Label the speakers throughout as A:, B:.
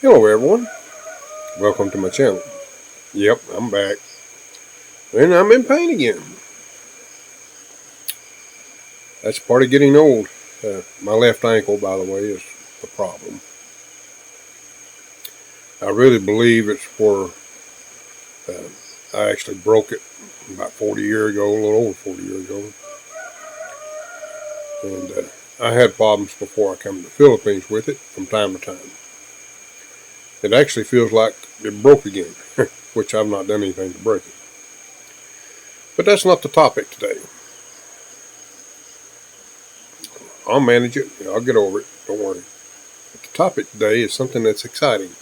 A: Hello everyone, welcome to my channel. Yep, I'm back, and I'm in pain again. That's part of getting old. My left ankle, by the way, is the problem. I really believe it's for, I actually broke it about 40 years ago, a little over 40 years ago. And I had problems before I came to the Philippines with it from time to time. It actually feels like it broke again, which I've not done anything to break it. But that's not the topic today. I'll manage it. I'll get over it. Don't worry. But the topic today is something that's exciting.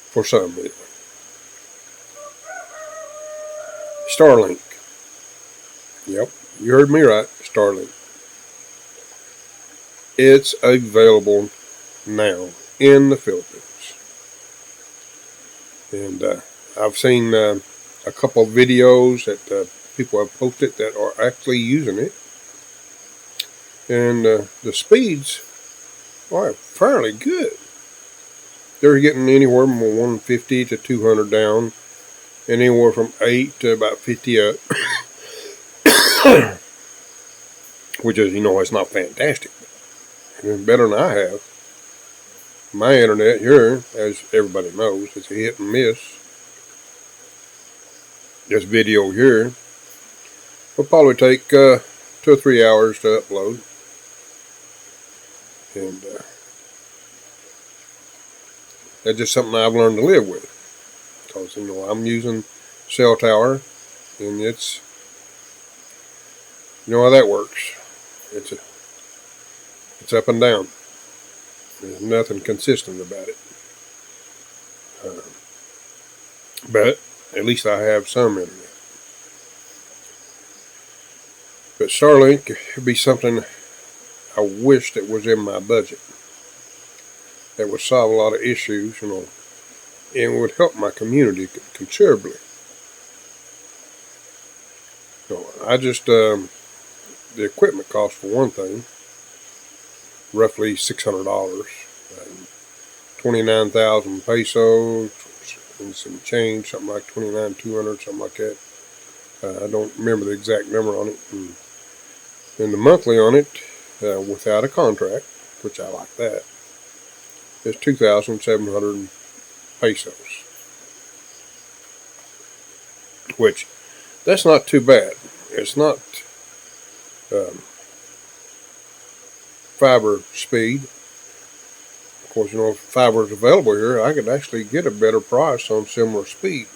A: For some, anyway. Starlink. Yep, you heard me right. Starlink. It's available now in the Philippines. And I've seen a couple of videos that people have posted that are actually using it. And the speeds are fairly good. They're getting anywhere from 150 to 200 down, and anywhere from 8 to about 50 up. Which is, it's not fantastic. It's better than I have. My internet here, as everybody knows, is a hit and miss. This video here will probably take 2 or 3 hours to upload. And that's just something I've learned to live with. Because, I'm using cell tower, and it's, how that works. It's up and down. There's nothing consistent about it. But at least I have some internet. But Starlink would be something I wish that was in my budget. That would solve a lot of issues, and would help my community considerably. I just, the equipment cost for one thing, roughly $600, 29,000 pesos, and some change, something like 29,200, something like that. I don't remember the exact number on it. And the monthly on it, without a contract, which I like that, is 2,700 pesos. Which, that's not too bad. It's not fiber speed. Of course, if fiber is available here, I could actually get a better price on similar speed.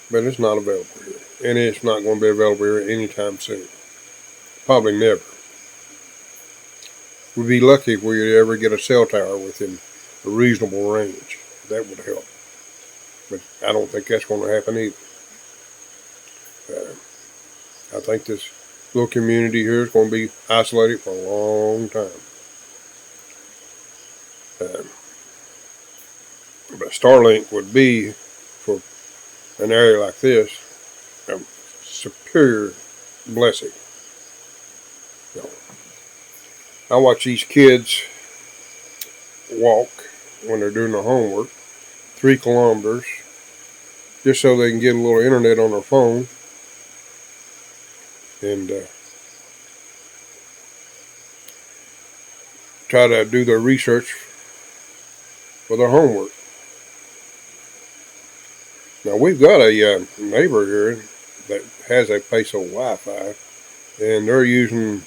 A: But it's not available here. And it's not going to be available here anytime soon. Probably never. We'd be lucky if we could ever get a cell tower within a reasonable range. That would help. But I don't think that's going to happen either. I think this little community here is going to be isolated for a long time. But Starlink would be, for an area like this, a superior blessing. I watch these kids walk when they're doing their homework 3 kilometers just so they can get a little internet on their phone and try to do their research for their homework. Now, we've got a neighbor here that has a peso Wi-Fi, and they're using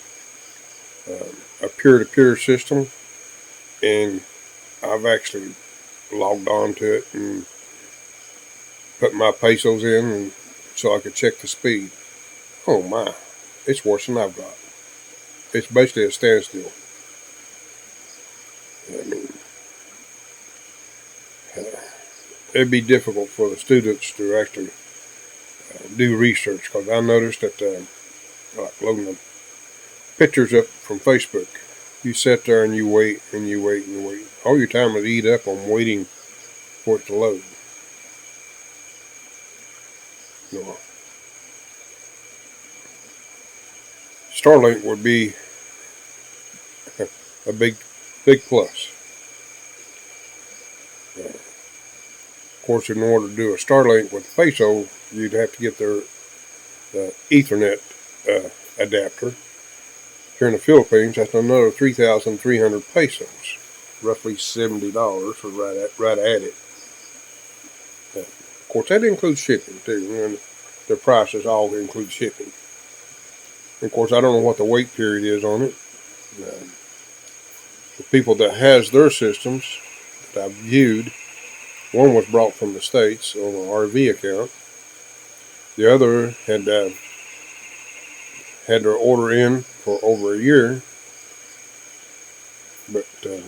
A: a peer-to-peer system, and I've actually logged on to it and put my pesos in and so I could check the speed. Oh my, it's worse than I've got. It's basically a standstill. It'd be difficult for the students to actually do research, because I noticed that like loading the pictures up from Facebook, you sit there and you wait and you wait and you wait. All your time would eat up on waiting for it to load. Starlink would be a big Big plus. Of course, in order to do a Starlink with a peso, you'd have to get their Ethernet adapter. Here in the Philippines, that's another 3,300 pesos, roughly $70, or right at it. Of course, that includes shipping too, and the prices all include shipping. And of course, I don't know what the wait period is on it. The people that has their systems that I've viewed, one was brought from the States on an RV account. The other had their order in for over a year, but of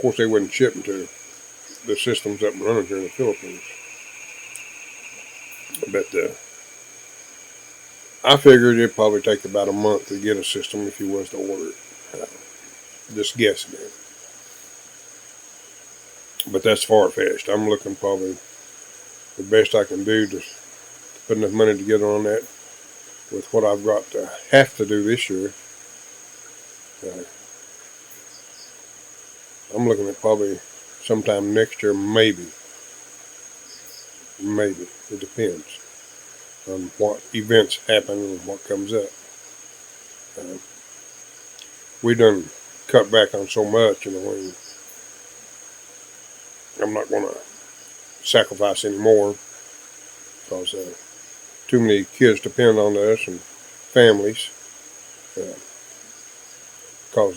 A: course they wouldn't ship them to the systems that were running here in the Philippines. But I figured it'd probably take about a month to get a system if you was to order it. Just guessing it. But that's far-fetched. I'm looking probably the best I can do to put enough money together on that with what I've got to have to do this year. I'm looking at probably sometime next year, maybe. Maybe. It depends on what events happen and what comes up. We done cut back on so much, and I'm not going to sacrifice anymore because too many kids depend on us and families. Because,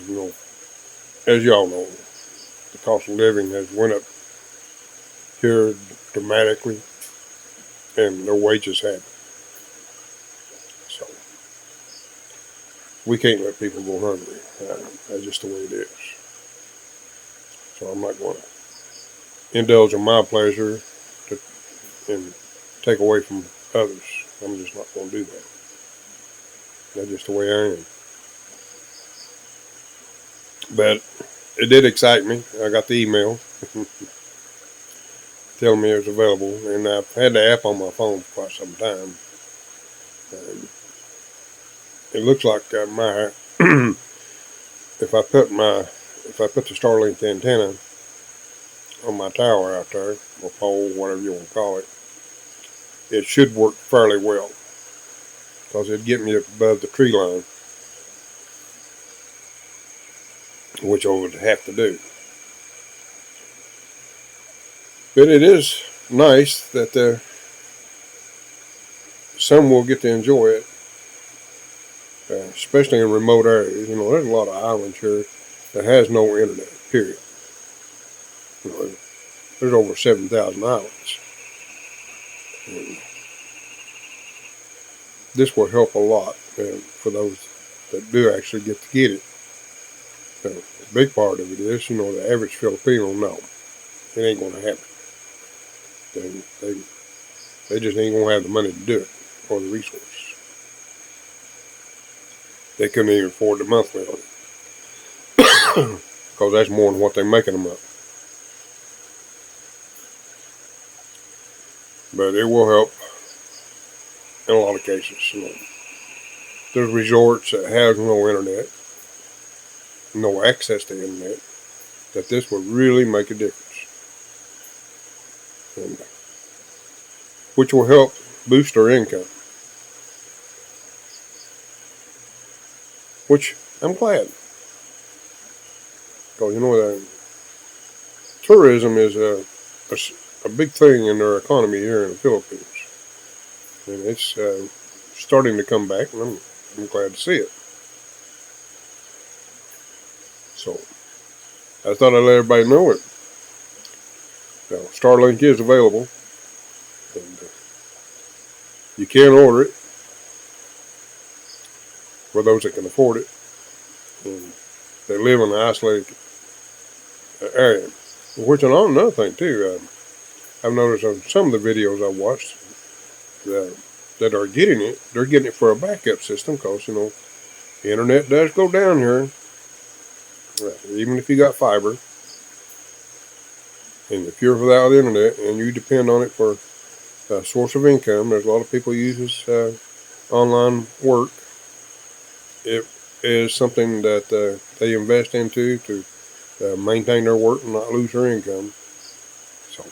A: as y'all know, the cost of living has went up here dramatically, and their wages have. So we can't let people go hungry. That's just the way it is. So I'm not going to indulge in my pleasure and take away from others. I'm just not going to do that. That's just the way I am. But it did excite me. I got the email telling me it was available, and I've had the app on my phone for quite some time. It looks like my if I put the Starlink antenna on my tower out there, or pole, whatever you want to call it, it should work fairly well because it'd get me up above the tree line, which I would have to do. But it is nice that some will get to enjoy it, especially in remote areas. There's a lot of islands here that has no internet, period. There's over 7,000 islands. And this will help a lot for those that do actually get to get it. The big part of it is, the average Filipino, no, it ain't going to happen. They just ain't going to have the money to do it, or the resources. They couldn't even afford the monthly on it. Because that's more than what they're making a month. But it will help in a lot of cases. There's resorts that have no internet, no access to internet, that this would really make a difference. And which will help boost their income. Which I'm glad. Because tourism is a big thing in their economy here in the Philippines. And it's starting to come back, and I'm glad to see it. So I thought I'd let everybody know it. Now, Starlink is available, and you can order it for those that can afford it, and they live in an isolated area. Which, and another thing too, I've noticed on some of the videos I've watched that are getting it, they're getting it for a backup system because the internet does go down here, even if you got fiber. And if you're without internet and you depend on it for a source of income, there's a lot of people use online work. It is something that they invest into to maintain their work and not lose their income. So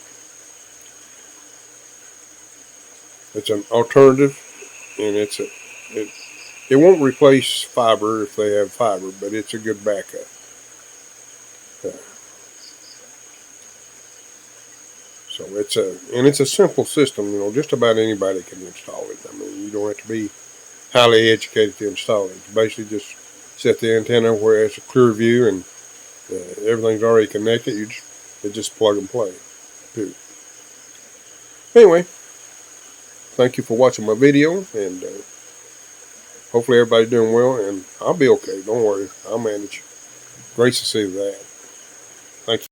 A: it's an alternative, and it won't replace fiber if they have fiber, but it's a good backup. Uh, so it's a simple system. Just about anybody can install it. I mean, you don't have to be highly educated to install it. You basically just set the antenna where it's a clear view, and everything's already connected. It's just plug and play. Too. Anyway, thank you for watching my video, and hopefully everybody's doing well, and I'll be okay. Don't worry, I'll manage. Grace to see that. Thank you.